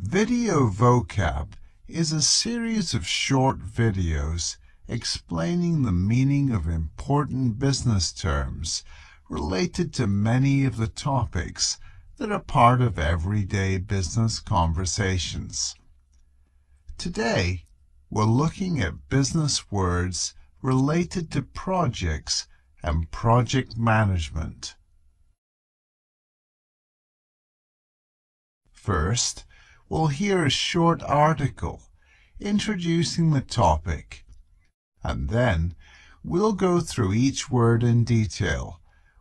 Video vocab is a series of short videos explaining the meaning of important business terms related to many of the topics that are part of everyday business conversations. Today, we're looking at business words related to projects and project management. First, we'll hear a short article introducing the topic, and then we'll go through each word in detail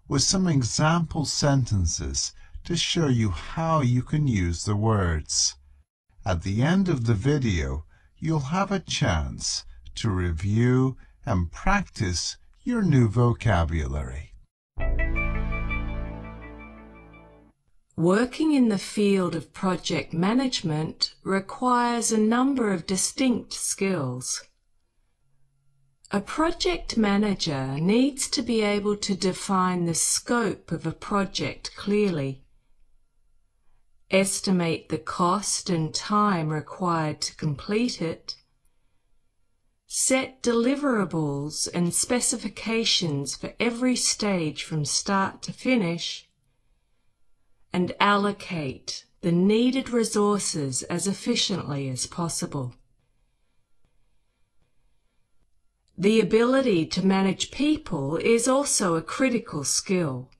with some example sentences to show you how you can use the words. At the end of the video, you'll have a chance to review and practice your new vocabulary. Working in the field of project management requires a number of distinct skills. A project manager needs to be able to define the scope of a project clearly, estimate the cost and time required to complete it, set deliverables and specifications for every stage from start to finish, and allocate the needed resources as efficiently as possible. The ability to manage people is also a critical skill.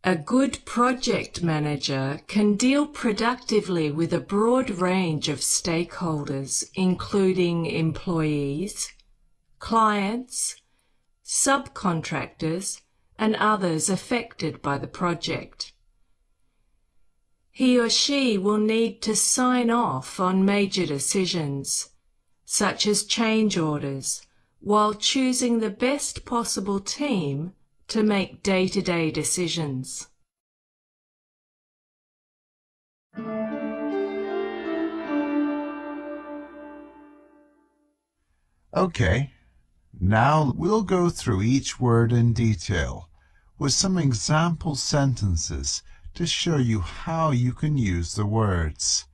A good project manager can deal productively with a broad range of stakeholders, including employees, clients, subcontractors, and others affected by the project. He or she will need to sign off on major decisions, such as change orders, while choosing the best possible team to make day-to-day decisions. Okay, now we'll go through each word in detail with some example sentences to show you how you can use the words.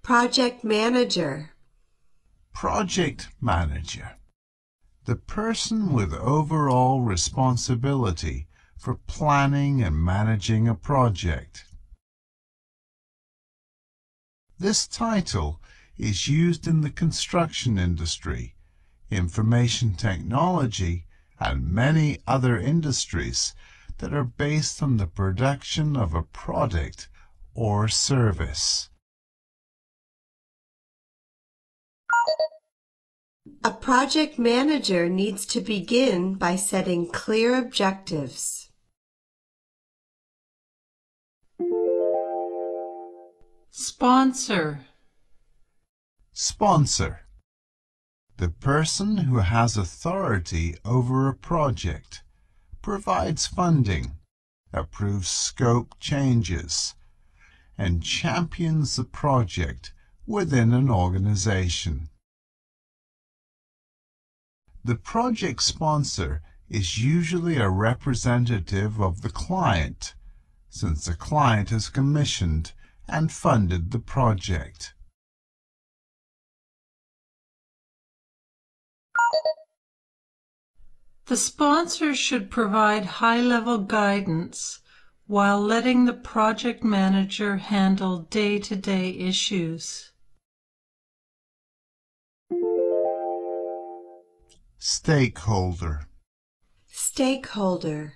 Project manager. Project manager. The person with overall responsibility for planning and managing a project. This title is used in the construction industry, information technology, and many other industries that are based on the production of a product or service. A project manager needs to begin by setting clear objectives. Sponsor. Sponsor. The person who has authority over a project, provides funding, approves scope changes, and champions the project within an organization. The project sponsor is usually a representative of the client, since the client has commissioned and funded the project. The sponsor should provide high-level guidance while letting the project manager handle day-to-day issues. Stakeholder. Stakeholder.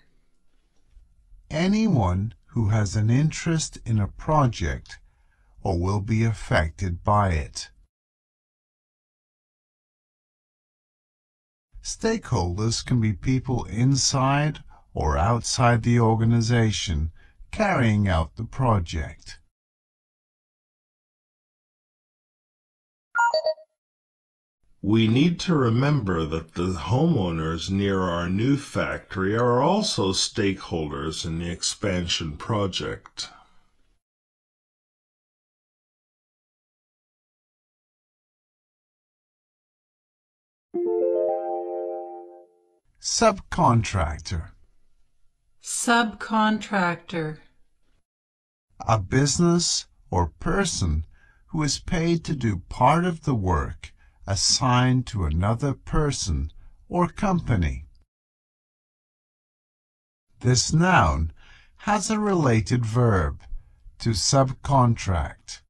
Anyone who has an interest in a project or will be affected by it. Stakeholders can be people inside or outside the organization carrying out the project. We need to remember that the homeowners near our new factory are also stakeholders in the expansion project. Subcontractor. subcontractor, A business or person who is paid to do part of the work assigned to another person or company. This noun has a related verb, to subcontract.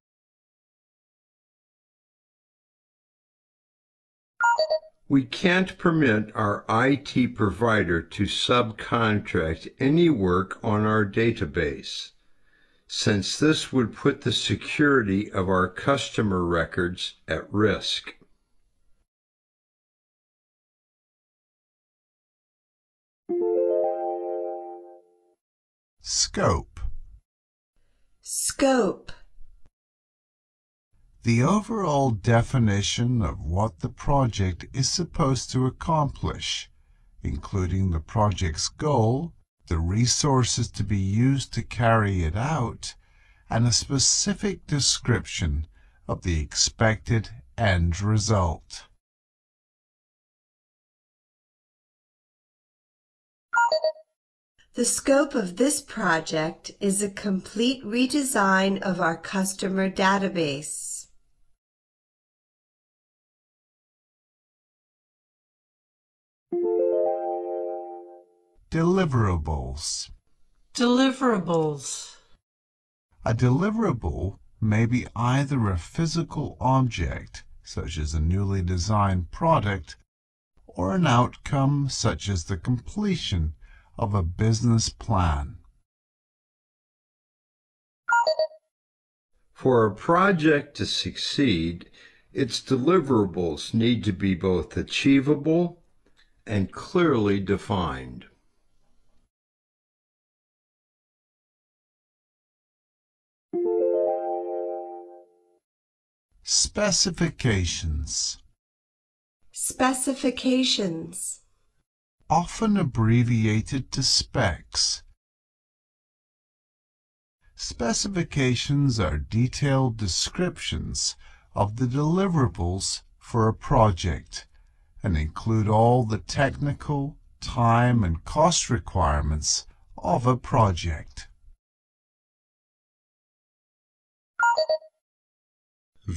We can't permit our IT provider to subcontract any work on our database, since this would put the security of our customer records at risk. Scope. Scope. The overall definition of what the project is supposed to accomplish, including the project's goal, the resources to be used to carry it out, and a specific description of the expected end result. The scope of this project is a complete redesign of our customer database. Deliverables. deliverables, A deliverable may be either a physical object, such as a newly designed product, or an outcome such as the completion of a business plan. For a project to succeed, its deliverables need to be both achievable and clearly defined. Specifications. Specifications. Often abbreviated to specs. Specifications are detailed descriptions of the deliverables for a project and include all the technical, time, and cost requirements of a project.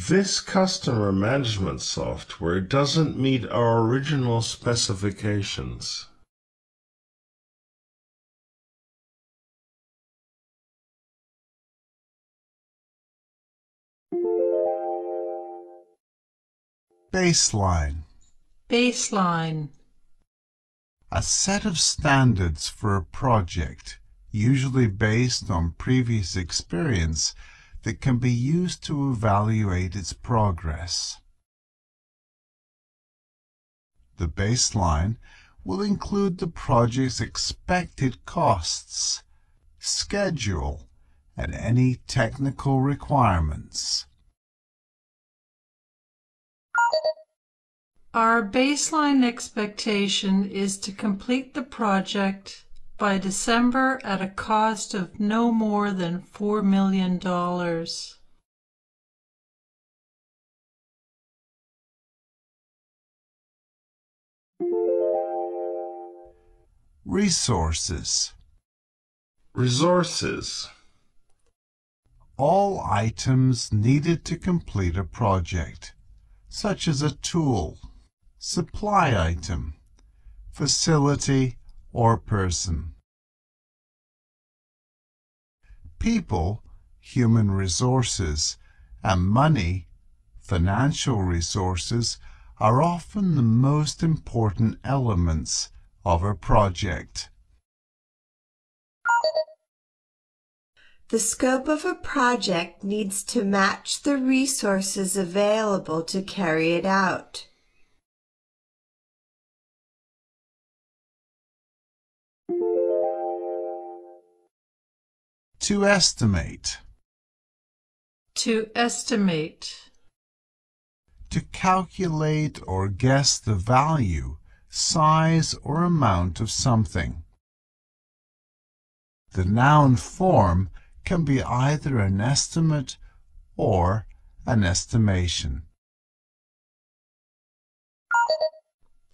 This customer management software doesn't meet our original specifications. Baseline. baseline, A set of standards for a project, usually based on previous experience, that can be used to evaluate its progress. The baseline will include the project's expected costs, schedule, and any technical requirements. Our baseline expectation is to complete the project by December at a cost of no more than $4 million. Resources. Resources. All items needed to complete a project, such as a tool, supply item, facility, or person. People, human resources, and money, financial resources, are often the most important elements of a project. The scope of a project needs to match the resources available to carry it out. To estimate. To estimate, To calculate or guess the value, size, or amount of something. The noun form can be either an estimate or an estimation.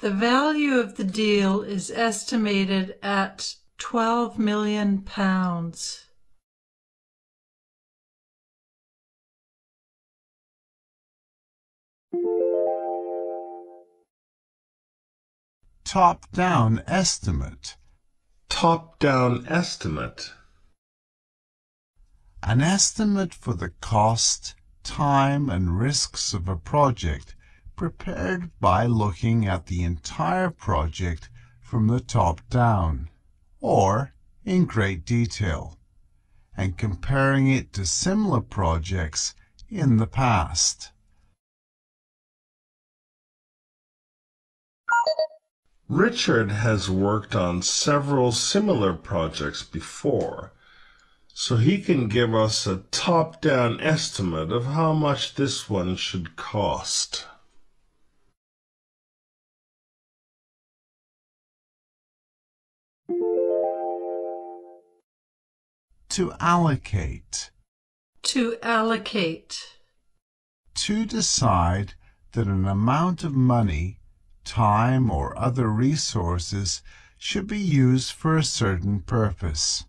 the value of the deal is estimated at £12 million. Top-down estimate. Top-down estimate. An estimate for the cost, time, and risks of a project prepared by looking at the entire project from the top down, or in great detail, and comparing it to similar projects in the past. Richard has worked on several similar projects before, so he can give us a top-down estimate of how much this one should cost. To allocate. To allocate. To decide that an amount of money, time, or other resources should be used for a certain purpose.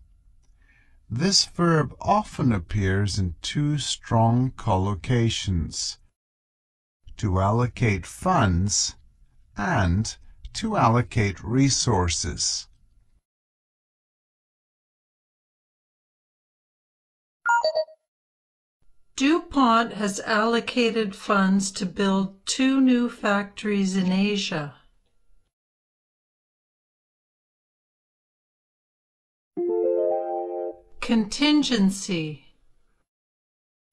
This verb often appears in two strong collocations: to allocate funds and to allocate resources. DuPont has allocated funds to build 2 new factories in Asia. Contingency.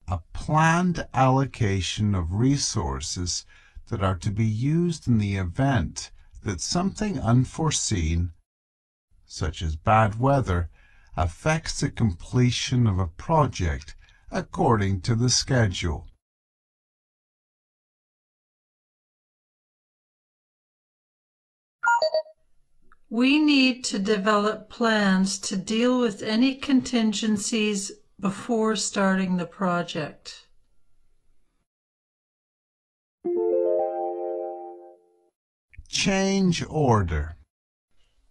A planned allocation of resources that are to be used in the event that something unforeseen, such as bad weather, affects the completion of a project according to the schedule. We need to develop plans to deal with any contingencies before starting the project. Change order.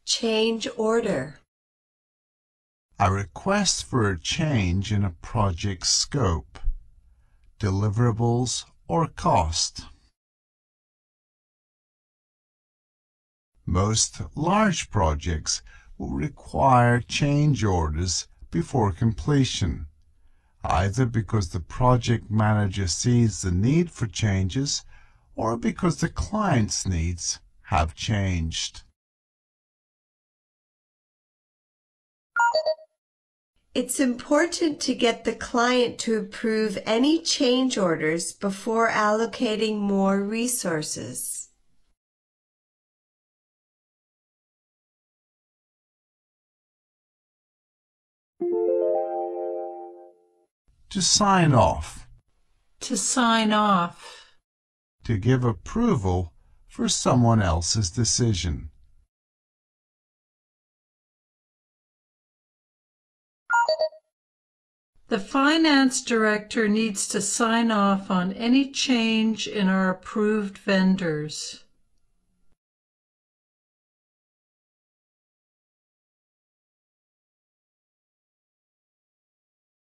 Change order. A request for a change in a project's scope, deliverables, or cost. Most large projects will require change orders before completion, either because the project manager sees the need for changes or because the client's needs have changed. It's important to get the client to approve any change orders before allocating more resources. To sign off. To sign off. To give approval for someone else's decision. The finance director needs to sign off on any change in our approved vendors.